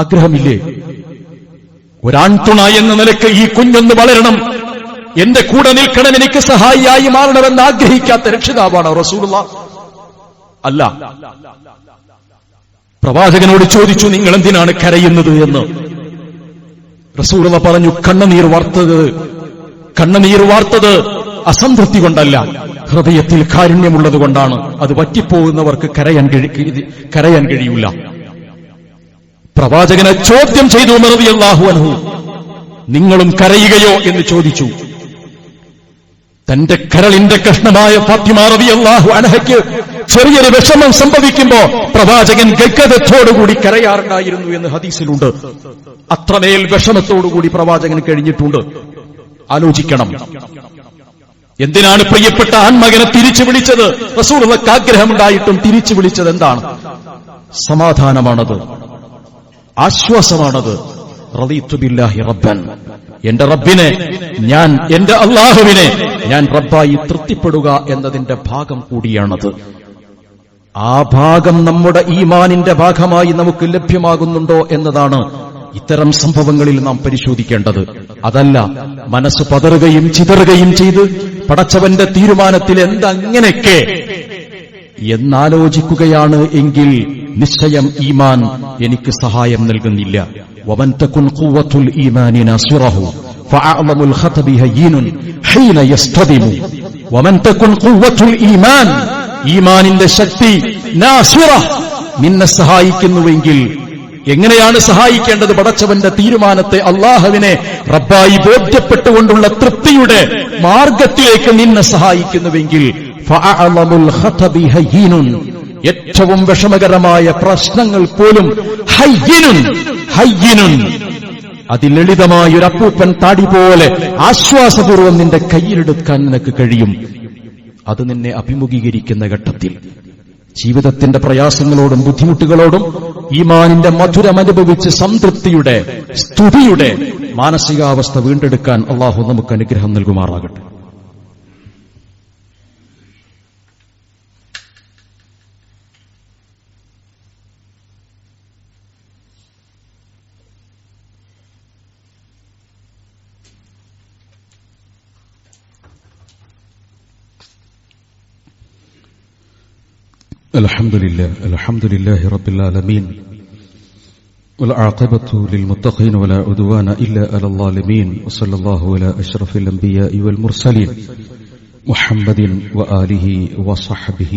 ആഗ്രഹമില്ലേ? ഒരാൺതുണ എന്ന നിലയ്ക്ക് ഈ കുഞ്ഞൊന്ന് വളരണം, എന്റെ കൂടെ നിൽക്കണം, എനിക്ക് സഹായിയായി മാറണമെന്ന് ആഗ്രഹിക്കാത്ത രക്ഷിതാവാണ് റസൂലുള്ളാഹ്? അല്ല. പ്രവാചകനോട് ചോദിച്ചു, നിങ്ങൾ എന്തിനാണ് കരയുന്നത് എന്ന്. റസൂലുള്ളാഹ് പറഞ്ഞു, കണ്ണുനീർ വാർത്തത് അസംതൃപ്തി കൊണ്ടല്ല, ഹൃദയത്തിൽ കാരുണ്യമുള്ളത് കൊണ്ടാണ്. അത് വറ്റിപ്പോകുന്നവർക്ക് കരയാൻ കഴിയില്ല. പ്രവാചകനെ ചോദ്യം ചെയ്തു ഉമർ റളിയല്ലാഹു അൻഹു, നിങ്ങളും കരയുകയോ എന്ന് ചോദിച്ചു. തന്റെ കരളിന്റെ കഷ്ണമായ ഫാത്തിമ റളിയല്ലാഹു അൻഹയ്ക്ക് ചെറിയൊരു വിഷമം സംഭവിക്കുമ്പോ പ്രവാചകൻ ഗദ്ഗതത്തോടുകൂടി കരയാറുണ്ടായിരുന്നു എന്ന് ഹദീസിലുണ്ട്. അത്രമേൽ വിഷമത്തോടുകൂടി പ്രവാചകൻ കഴിഞ്ഞിട്ടുണ്ട്. ആലോചിക്കണം, എന്തിനാണ് പ്രിയപ്പെട്ട ആൺമകനെ തിരിച്ചു വിളിച്ചത്? റസൂലുള്ളാഹിക്ക് ആഗ്രഹമുണ്ടായിട്ടും തിരിച്ചു വിളിച്ചത് എന്താണ്? സമാധാനമാണത്, ആശ്വാസമാണത്. റളീതു ബില്ലാഹി റബ്ബൻ, എന്റെ റബ്ബിനെ ഞാൻ, എന്റെ അല്ലാഹുവിനെ ഞാൻ റബ്ബായി തൃപ്തിപ്പെടുക എന്നതിന്റെ ഭാഗം കൂടിയാണത്. ആ ഭാഗം നമ്മുടെ ഈമാനിന്റെ ഭാഗമായി നമുക്ക് ലഭ്യമാകുന്നുണ്ടോ എന്നതാണ് ഇത്തരം സംഭവങ്ങളിൽ നാം പരിശോധിക്കേണ്ടത്. അതല്ല മനസ്സ് പതറുകയും ചിതറുകയും ചെയ്ത് പടച്ചവന്റെ തീരുമാനത്തിൽ എന്തങ്ങനെയൊക്കെ എന്നാലോചിക്കുകയാണ് എങ്കിൽ നിശ്ചയം ഈമാൻ എനിക്ക് സഹായം നൽകുന്നില്ല. വമൻ തകുൻ ഖുവത്തുൽ ഈമാനി നാസിറഹു ഫഅഅലമുൽ ഖതബി ഹയ്യിനുൻ ഹീന യസ്തദിമു. വമൻ തകുൻ ഖുവത്തുൽ ഈമാൻ, ഈമാനിന്റെ ശക്തി നാസിറ, നിന്നെ സഹായിക്കുന്നുവെങ്കിൽ എങ്ങനെയാണ് സഹായിക്കേണ്ടത്? പടച്ചവന്റെ തീരുമാനത്തെ, അല്ലാഹുവിനെ റബ്ബായി ബോധ്യപ്പെട്ടുകൊണ്ടുള്ള തൃപ്തിയുടെ മാർഗത്തിലേക്ക് നിന്നെ സഹായിക്കുന്നുവെങ്കിൽ ഫഅഅലമുൽ ഖതബി ഹയ്യിനുൻ, ഏറ്റവും വിഷമകരമായ പ്രശ്നങ്ങൾ പോലും ഹയ്യിനുൻ, അതിലളിതമായ ഒരു അപ്പൂപ്പൻ താടി പോലെ ആശ്വാസപൂർവ്വം നിന്റെ കയ്യിലെടുക്കാൻ നിനക്ക് കഴിയും. അത് നിന്നെ അഭിമുഖീകരിക്കുന്ന ഘട്ടത്തിൽ ജീവിതത്തിന്റെ പ്രയാസങ്ങളോടും ബുദ്ധിമുട്ടുകളോടും ഈമാനിന്റെ മധുരമനുഭവിച്ച് സംതൃപ്തിയുടെ, സ്തുതിയുടെ മാനസികാവസ്ഥ വീണ്ടെടുക്കാൻ അല്ലാഹു നമുക്ക് അനുഗ്രഹം നൽകുമാറാകട്ടെ. الحمد لله رب العالمين والعاقبة للمتقين ولا عدوان إلا على الظالمين وصلى الله على أشرف الأنبياء والمرسلين محمد وآله وصحبه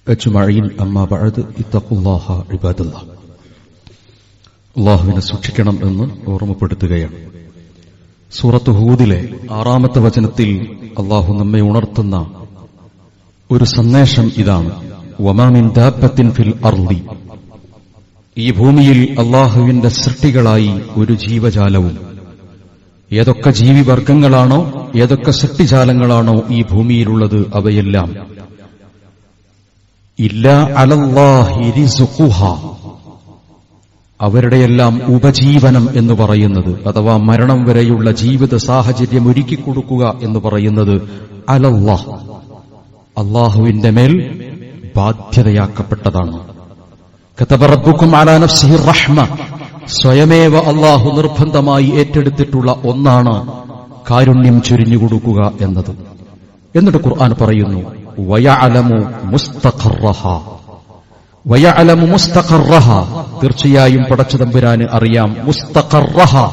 أجمعين أما بعد اتقوا الله عباد الله. അല്ലാഹുവിനെ സൂക്ഷിക്കണം എന്ന് ഓർമ്മപ്പെടുത്തുകയാണ്. സൂറത്ത് ഹൂദിലെ 6-ാമത്തെ വചനത്തിൽ അല്ലാഹു നമ്മെ ഉണർത്തുന്ന ഒരു സന്ദേശം ഇതാണ്: വമാ മിൻ ദാബത്തിൻ ഫിൽ അർളി, ഈ ഭൂമിയിൽ അല്ലാഹുവിന്റെ സൃഷ്ടികളായി ഒരു ജീവജാലവും, ഏതൊക്കെ ജീവിവർഗങ്ങളാണോ, ഏതൊക്കെ സൃഷ്ടിജാലങ്ങളാണോ ഈ ഭൂമിയിലുള്ളത്, അവയെല്ലാം ഇല്ലാ അലല്ലാഹി റിസ്ഖുഹാ, അവരുടെയെല്ലാം ഉപജീവനം എന്ന് പറയുന്നത്, അഥവാ മരണം വരെയുള്ള ജീവിത സാഹചര്യം ഒരുക്കിക്കൊടുക്കുക എന്ന് പറയുന്നത് അലല്ലാഹ്, അല്ലാഹുവിന്റെ മേൽ ബാധ്യതയാക്കപ്പെട്ടതാണ്. കതബ റബ്ബുക്കും അലാ നഫ്സിഹി റഹ്മ, സ്വയമേവ അല്ലാഹു നിർബന്ധമായി ഏറ്റെടുത്തിട്ടുള്ള ഒന്നാണ് കാരുണ്യം ചൊരിഞ്ഞുകൊടുക്കുക എന്നത്. എന്നിട്ട് ഖുർആൻ പറയുന്നു വയഅലമു മുസ്തഖറഹാ, വയഅലമു മുസ്തഖറഹാ, തീർച്ചയായും പടച്ചതമ്പുരാന് അറിയാം മുസ്തഖറഹാ,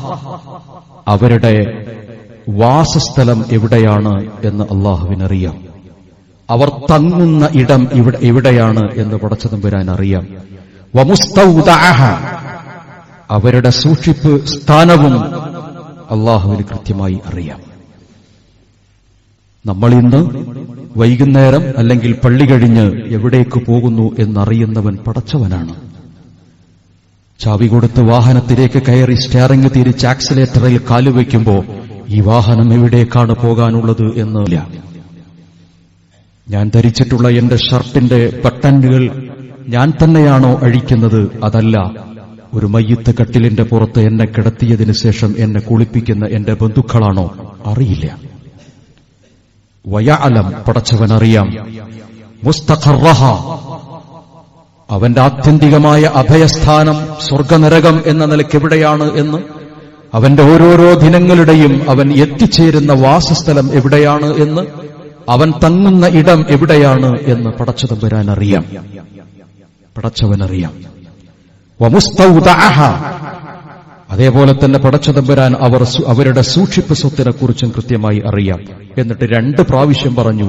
അവരുടെ വാസസ്ഥലം എവിടെയാണ് എന്ന് അല്ലാഹുവിനറിയാം. അവർ തങ്ങുന്ന ഇടം എവിടെയാണ് എന്ന് പടച്ചതമ്പുരാൻ അറിയാം. വമുസ്തൗദഅഹ, അവരുടെ സൂക്ഷിപ്പ് സ്ഥാനവും അല്ലാഹുവിന് കൃത്യമായി അറിയാം. നമ്മൾ ഇന്ന് വൈകുന്നേരം അല്ലെങ്കിൽ പള്ളി കഴിഞ്ഞ് എവിടേക്ക് പോകുന്നു എന്നറിയുന്നവൻ പടച്ചവനാണ്. ചാവി കൊടുത്ത് വാഹനത്തിലേക്ക് കയറി സ്റ്റിയറിംഗ് തിരിച്ച് ആക്സിലേറ്ററിൽ കാലുവെക്കുമ്പോ ഈ വാഹനം എവിടേക്കാണ് പോകാനുള്ളത് എന്നില്ല. ഞാൻ ധരിച്ചിട്ടുള്ള എന്റെ ഷർട്ടിന്റെ ബട്ടണുകൾ ഞാൻ തന്നെയാണോ അഴിക്കുന്നത്? അതല്ല, ഒരു മയ്യത്ത് കട്ടിലിന്റെ പുറത്ത് എന്നെ കിടത്തിയതിനു ശേഷം എന്നെ കുളിപ്പിക്കുന്ന എന്റെ ബന്ധുക്കളാണോ? അറിയില്ല. വയഅലം, പടച്ചവനറിയാം. മുസ്തഖറഹ, അവന്റെ ആത്യന്തികമായ അഭയസ്ഥാനം സ്വർഗനരകം എന്ന നിലയ്ക്ക് എവിടെയാണ് എന്ന്, അവന്റെ ഓരോരോ ദിനങ്ങളുടെയും അവൻ എത്തിച്ചേരുന്ന വാസസ്ഥലം എവിടെയാണ് എന്ന്, അവൻ തങ്ങുന്ന ഇടം എവിടെയാണ് എന്ന് പടച്ചതമ്പുരാൻ അറിയാം, പടച്ചവനറിയാം. വമുസ്തൗദഅഹ, അതേപോലെ തന്നെ പടച്ചതമ്പുരാൻ അവരുടെ സൂക്ഷിപ്പ് സ്വത്തിനെ കുറിച്ചും കൃത്യമായി അറിയാം. എന്നിട്ട് 2 പ്രാവശ്യം പറഞ്ഞു,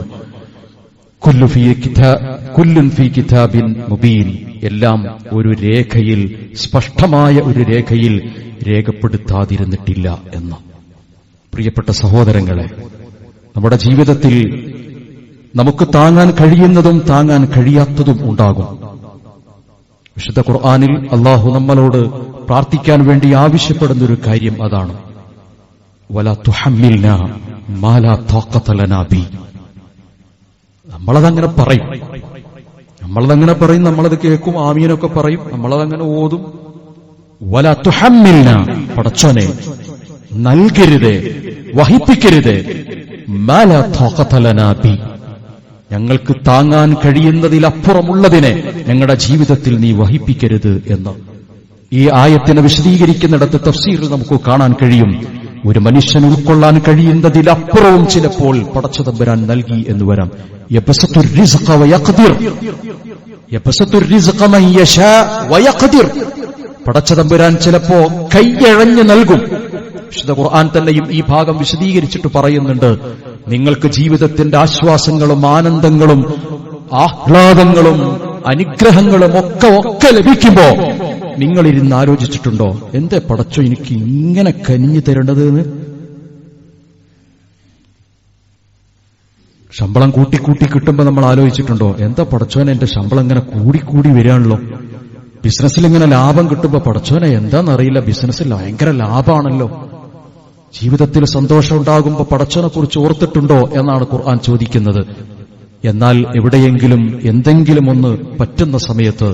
കുല്ലുൻ ഫീ കിതാബിൻ മുബീൻ, എല്ലാം ഒരു രേഖയിൽ, സ്പഷ്ടമായ ഒരു രേഖയിൽ രേഖപ്പെടുത്താതിരുന്നിട്ടില്ല എന്ന്. പ്രിയപ്പെട്ട സഹോദരങ്ങളെ, നമ്മുടെ ജീവിതത്തിൽ നമുക്ക് താങ്ങാൻ കഴിയുന്നതും താങ്ങാൻ കഴിയാത്തതും ഉണ്ടാകും. വിശുദ്ധ ഖുർആനിൽ അല്ലാഹു നമ്മളോട് പ്രാർത്ഥിക്കാൻ വേണ്ടി ആവശ്യപ്പെടുന്ന ഒരു കാര്യം അതാണ്. വലാ തുഹമ്മിൽനാ മാ ലാ ത്വാഖത ലനാ ബി. നമ്മളതങ്ങനെ പറയും, നമ്മളത് കേൾക്കും, ആമീനൊക്കെ പറയും, നമ്മളതങ്ങനെ ഓതും. വലാ തുഹമ്മിൽനാ, പടച്ചോനെ നൽകരുതേ, വഹിപ്പിക്കരുതേ, മാ ലാ ത്വാഖത ലനാ ബി, ഞങ്ങൾക്ക് താങ്ങാൻ കഴിയുന്നതിലപ്പുറമുള്ളതിനെ ഞങ്ങളുടെ ജീവിതത്തിൽ നീ വഹിപ്പിക്കരുത് എന്ന്. ഈ ആയത്തിനെ വിശദീകരിക്കുന്നിടത്ത് തഫ്സീറിൽ നമുക്ക് കാണാൻ കഴിയും, ഒരു മനുഷ്യൻ ഉൾക്കൊള്ളാൻ കഴിയുന്നതിലപ്പുറവും ചിലപ്പോൾ പടച്ചതമ്പുരാൻ നൽകി എന്ന് വരാം. യബ്സത്തുർ റിസ്ഖ വയഖ്ദിർ, യബ്സത്തുർ റിസ്ഖ മൻ യശാ വയഖ്ദിർ, പടച്ചതമ്പുരാൻ ചിലപ്പോ കൈയഴഞ്ഞ് നൽകും. വിശുദ്ധ ഖുർആൻ തന്നെയും ഈ ഭാഗം വിശദീകരിച്ചിട്ട് പറയുന്നുണ്ട്, നിങ്ങൾക്ക് ജീവിതത്തിന്റെ ആശ്വാസങ്ങളും ആനന്ദങ്ങളും ആഹ്ലാദങ്ങളും അനുഗ്രഹങ്ങളും ഒക്കെ ലഭിക്കുമ്പോ നിങ്ങളിരുന്ന് ആലോചിച്ചിട്ടുണ്ടോ, എന്തേ പടച്ചോ എനിക്ക് ഇങ്ങനെ കനിഞ്ഞു തരേണ്ടത് എന്ന്? ശമ്പളം കൂട്ടിക്കൂട്ടി കിട്ടുമ്പോ നമ്മൾ ആലോചിച്ചിട്ടുണ്ടോ, എന്താ പടച്ചോനെ എന്റെ ശമ്പളം ഇങ്ങനെ കൂടിക്കൂടി വരികയാണല്ലോ? ബിസിനസ്സിൽ ഇങ്ങനെ ലാഭം കിട്ടുമ്പോ പടച്ചോനെ എന്താണെന്നറിയില്ല, ബിസിനസ്സിൽ ഭയങ്കര ലാഭമാണല്ലോ. ജീവിതത്തിൽ സന്തോഷം ഉണ്ടാകുമ്പോ പടച്ചോനെ കുറിച്ച് ഓർത്തിട്ടുണ്ടോ എന്നാണ് ഖുർആൻ ചോദിക്കുന്നത്. എന്നാൽ എവിടെയെങ്കിലും എന്തെങ്കിലും ഒന്ന് പറ്റുന്ന സമയത്ത്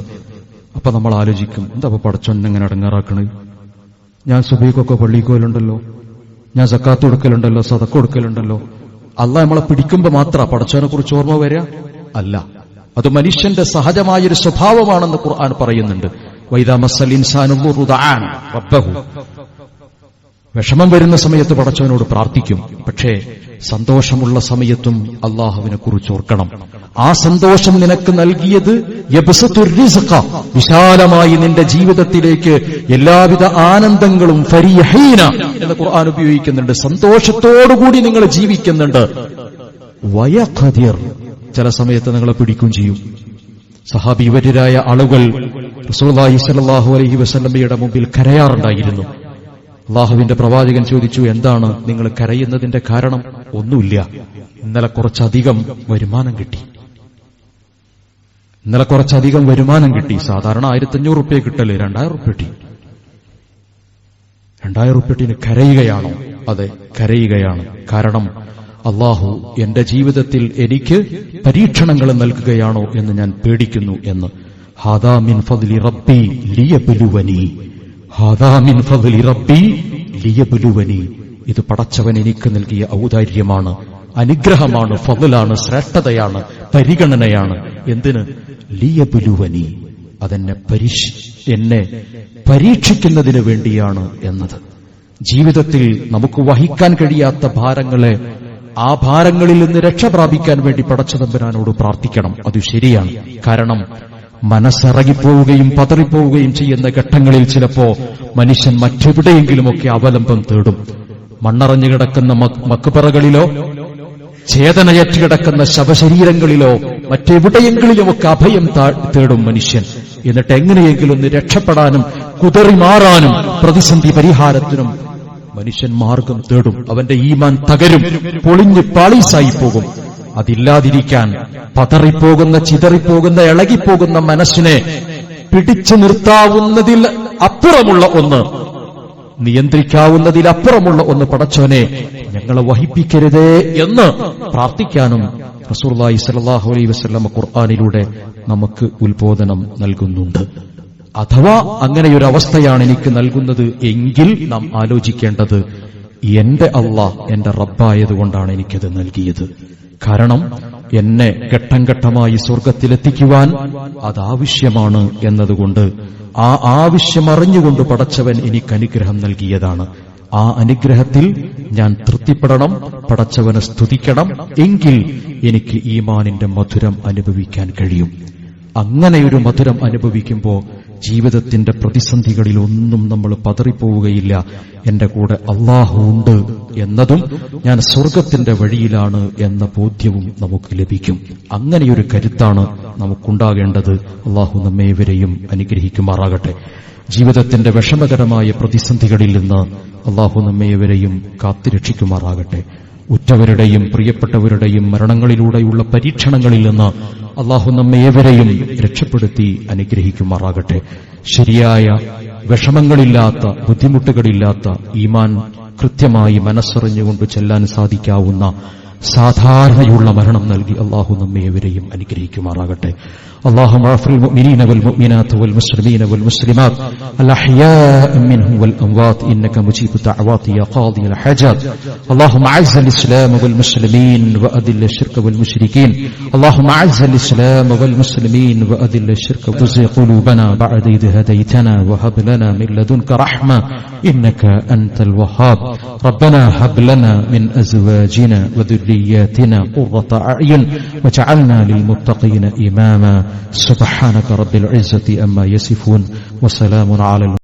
അപ്പൊ നമ്മൾ ആലോചിക്കും, എന്താ പടച്ചോൻ എങ്ങനെ അടങ്ങാറാക്കണേ? ഞാൻ സുബഹിക്കൊക്കെ പള്ളിക്ക് പോലുണ്ടല്ലോ, ഞാൻ സക്കാത്ത് കൊടുക്കലുണ്ടല്ലോ, സദക്ക കൊടുക്കലുണ്ടല്ലോ. അല്ലാഹ് നമ്മളെ പിടിക്കുമ്പോ മാത്രം പടച്ചോനെ കുറിച്ച് ഓർമ്മ വരിക അല്ല, അത് മനുഷ്യന്റെ സഹജമായൊരു സ്വഭാവമാണെന്ന് ഖുർആൻ പറയുന്നുണ്ട്. വൈദാ മസ്സൽ ഇൻസാനു ദുർറു ദഅാന റബ്ബഹു, വിഷമം വരുന്ന സമയത്ത് പടച്ചവനോട് പ്രാർത്ഥിക്കും. പക്ഷേ സന്തോഷമുള്ള സമയത്തും അള്ളാഹുവിനെ കുറിച്ച് ഓർക്കണം. ആ സന്തോഷം നിനക്ക് നൽകിയത് യബ്സത്തുർ റിസ്ഖ, വിശാലമായി നിന്റെ ജീവിതത്തിലേക്ക് എല്ലാവിധ ആനന്ദങ്ങളും ഫരീഹീന എന്ന് ഖുർആൻ ഉപയോഗിക്കുന്നുണ്ട്. സന്തോഷത്തോടുകൂടി നിങ്ങൾ ജീവിക്കുന്നുണ്ട്. വയഖ്ദിർ, ചില സമയത്ത് നിങ്ങളെ പിടിക്കും ചെയ്യും. സഹാബിവര്യരായ ആളുകൾ റസൂലുള്ളാഹി സ്വല്ലല്ലാഹു അലൈഹി വസല്ലമയുടെ മുമ്പിൽ കരയാറുണ്ടായിരുന്നു. അള്ളാഹുവിന്റെ പ്രവാചകൻ ചോദിച്ചു, എന്താണ് നിങ്ങൾ കരയുന്നതിന്റെ കാരണം? ഒന്നുമില്ല, ഇന്നലെ കുറച്ചധികം വരുമാനം കിട്ടി, സാധാരണ 1500 റുപ്യ കിട്ടല് 2000 റുപ്യ കിട്ടി. 2000 റുപ്യട്ടിന് കരയുകയാണോ? അതെ, കരയുകയാണ്. കാരണം അള്ളാഹു എന്റെ ജീവിതത്തിൽ എനിക്ക് പരീക്ഷണങ്ങൾ നൽകുകയാണോ എന്ന് ഞാൻ പേടിക്കുന്നു എന്ന്. ഹാദാ മിൻ ഫദ്ലി റബ്ബി ലിയബ്ലുവനി, ഹാദാ മിൻ ഫദ്ലി റബ്ബി ലിയബ്ലുവനി, ഇത് പടച്ചവൻ എനിക്ക് നൽകിയ ഔദാര്യമാണ്, അനുഗ്രഹമാണ്, ഫദ്ലാണ്, ശ്രേഷ്ഠതയാണ്, പരിഗണനയാണ്. എന്തിന്? ലിയബ്ലുവനി, എന്നെ പരീക്ഷിക്കുന്നതിന് വേണ്ടിയാണ് എന്നത്. ജീവിതത്തിൽ നമുക്ക് വഹിക്കാൻ കഴിയാത്ത ഭാരങ്ങളെ, ആ ഭാരങ്ങളിൽ നിന്ന് രക്ഷ പ്രാപിക്കാൻ വേണ്ടി പടച്ചതമ്പുരാനോട് പ്രാർത്ഥിക്കണം. അത് ശരിയാണ്. കാരണം മനസ്സിറങ്ങിപ്പോവുകയും പതറിപ്പോവുകയും ചെയ്യുന്ന ഘട്ടങ്ങളിൽ ചിലപ്പോ മനുഷ്യൻ മറ്റെവിടെയെങ്കിലുമൊക്കെ അവലംബം തേടും. മണ്ണറഞ്ഞു കിടക്കുന്ന മക്ബറകളിലോ ചേതനയറ്റ് കിടക്കുന്ന ശവശരീരങ്ങളിലോ മറ്റെവിടെയെങ്കിലുമൊക്കെ അഭയം തേടും മനുഷ്യൻ. എന്നിട്ട് എങ്ങനെയെങ്കിലും ഒന്ന് രക്ഷപ്പെടാനും കുതറി മാറാനും പ്രതിസന്ധി പരിഹാരത്തിനും മനുഷ്യൻ മാർഗം തേടും. അവന്റെ ഈമാൻ തകരും, പൊളിഞ്ഞ് പാളീസായി പോകും. അതില്ലാതിരിക്കാൻ പതറിപ്പോകുന്ന, ചിതറിപ്പോകുന്ന, ഇളകിപ്പോകുന്ന മനസ്സിനെ പിടിച്ചു നിർത്താവുന്നതിൽ അപ്പുറമുള്ള ഒന്ന്, നിയന്ത്രിക്കാവുന്നതിലപ്പുറമുള്ള ഒന്ന് പടച്ചോനെ ഞങ്ങളെ വഹിപ്പിക്കരുതേ എന്ന് പ്രാർത്ഥിക്കാനും റസൂലുള്ളാഹി സ്വല്ലല്ലാഹു അലൈഹി വസല്ലം ഖുർആനിലൂടെ നമുക്ക് ഉത്ബോധനം നൽകുന്നുണ്ട്. അഥവാ അങ്ങനെയൊരു അവസ്ഥയാണ് എനിക്ക് നൽകുന്നത് എങ്കിൽ നാം ആലോചിക്കേണ്ടത്, എന്റെ അല്ലാഹ് എന്റെ റബ്ബായതുകൊണ്ടാണ് എനിക്കത് നൽകിയത്. കാരണം എന്നെ ഘട്ടം ഘട്ടമായി സ്വർഗത്തിലെത്തിക്കുവാൻ അതാവശ്യമാണ് എന്നതുകൊണ്ട്, ആ ആവശ്യം അറിഞ്ഞുകൊണ്ട് പടച്ചവൻ എനിക്ക് അനുഗ്രഹം നൽകിയതാണ്. ആ അനുഗ്രഹത്തിൽ ഞാൻ തൃപ്തിപ്പെടണം, പടച്ചവനെ സ്തുതിക്കണം. എങ്കിൽ എനിക്ക് ഈമാനിന്റെ മധുരം അനുഭവിക്കാൻ കഴിയും. അങ്ങനെയൊരു മധുരം അനുഭവിക്കുമ്പോൾ ജീവിതത്തിന്റെ പ്രതിസന്ധികളിലൊന്നും നമ്മൾ പതറിപ്പോവുകയില്ല. എന്റെ കൂടെ അല്ലാഹു ഉണ്ട് എന്നതും ഞാൻ സ്വർഗത്തിന്റെ വഴിയിലാണ് എന്ന ബോധ്യവും നമുക്ക് ലഭിക്കും. അങ്ങനെയൊരു കരുത്താണ് നമുക്കുണ്ടാകേണ്ടത്. അല്ലാഹു നമ്മേവരെയും അനുഗ്രഹിക്കുമാറാകട്ടെ. ജീവിതത്തിന്റെ വിഷമകരമായ പ്രതിസന്ധികളിൽ നിന്ന് അല്ലാഹു നമ്മേവരെയും കാത്തുരക്ഷിക്കുമാറാകട്ടെ. ഉറ്റവരുടെയും പ്രിയപ്പെട്ടവരുടെയും മരണങ്ങളിലൂടെയുള്ള പരീക്ഷണങ്ങളിൽ നിന്ന് അല്ലാഹു നമ്മേവരെയും രക്ഷപ്പെടുത്തി അനുഗ്രഹിക്കുമാറാകട്ടെ. ശരിയായ വിഷമങ്ങളില്ലാത്ത, ബുദ്ധിമുട്ടുകളില്ലാത്ത, ഈമാൻ കൃത്യമായി മനസ്സറിഞ്ഞുകൊണ്ട് ചെല്ലാൻ സാധിക്കാവുന്ന സാധാരണയുള്ള മരണം നൽകി അല്ലാഹു നമ്മേവരെയും അനുഗ്രഹിക്കുമാറാകട്ടെ. اللهم اغفر للمؤمنين والمؤمنات والمسلمين والمسلمات الأحياء منهم والأموات إنك مجيب الدعوات يا قاضي الحاجات. اللهم أعز الإسلام والمسلمين وأذل الشرك والمشركين. اللهم أعز الإسلام والمسلمين وأذل الشرك وزغ قلوبنا بعد إذ هديتنا وهب لنا من لدنك رحمة إنك أنت الوهاب. ربنا هب لنا من أزواجنا وذرياتنا قرة أعين واجعلنا للمتقين إماما. سبحانك رب العزة أما يصفون وسلام على